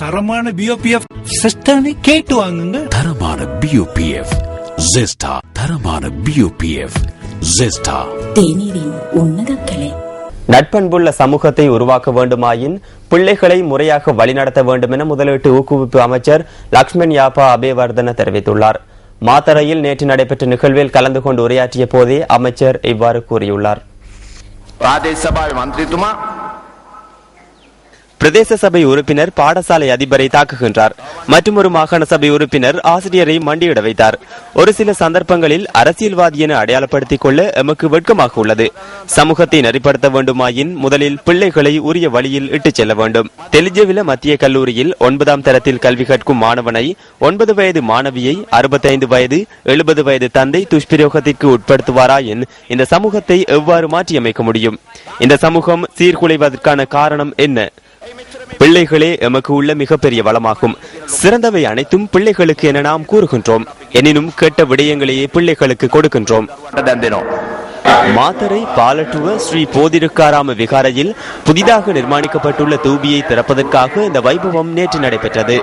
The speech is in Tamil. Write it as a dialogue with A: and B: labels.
A: தரமான பிஓபிஎஃப் சிஸ்டனை கேட்டு வாங்குங்க.
B: தரமான பிஓபிஎஃப் ஜெஸ்டா. தரமான பிஓபிஎஃப் ஜெஸ்டா.
C: தேநீரின் உன்னத கிளை.
D: நட்பண்புள்ள சமூகத்தை உருவாக்க வேண்டுமாயின் பிள்ளைகளை முறையாக வழிநடத்த வேண்டும் என முதலீட்டு ஊக்குவிப்பு அமைச்சர் லக்ஷ்மண் யாப்பா அபேவர்தன தெரிவித்துள்ளார். மாத்தறையில் நேற்று நடைபெற்ற நிகழ்வில் கலந்து கொண்டு உரையாற்றிய போதே அமைச்சர் இவ்வாறு கூறியுள்ளார். பிரதேச சபை உறுப்பினர் பாடசாலை அதிபரை தாக்குகின்றார். மற்றொரு மாகாண சபை உறுப்பினர் ஆசிரியரை மண்டியிட வைத்தார். ஒரு சில சந்தர்ப்பங்களில் அரசியல்வாதி என அடையாளப்படுத்திக் கொள்ள எமக்கு வெட்கமாக உள்ளது. சமூகத்தை நெறிப்படுத்த வேண்டுமாயின் முதலில் பிள்ளைகளை உரிய வழியில் இட்டுச் செல்ல வேண்டும். தெலிஜவில மத்திய கல்லூரியில் 9ஆம் தரத்தில் கல்வி கற்கும் மாணவனை 9 வயது மாணவியை 65 வயது 70 வயது தந்தை துஷ்பிரயோகத்திற்கு உட்படுத்துவாராயின் இந்த சமூகத்தை எவ்வாறு மாற்றியமைக்க முடியும்? இந்த சமூகம் சீர்குலைவதற்கான காரணம் என்ன? பிள்ளைகளே எமக்கு உள்ள மிகப்பெரிய வளமாகும். சிறந்தவை அனைத்தும் பிள்ளைகளுக்கு என நாம் கூறுகின்றோம். எனினும் கெட்ட விடயங்களையே பிள்ளைகளுக்கு கொடுக்கின்றோம். மாத்தறை பாலட்டுவ ஸ்ரீ போதிருக்காராம விகாரையில் புதிதாக நிர்மாணிக்கப்பட்டுள்ள தூபியை திறப்பதற்காக இந்த வைபவம் நேற்று நடைபெற்றது.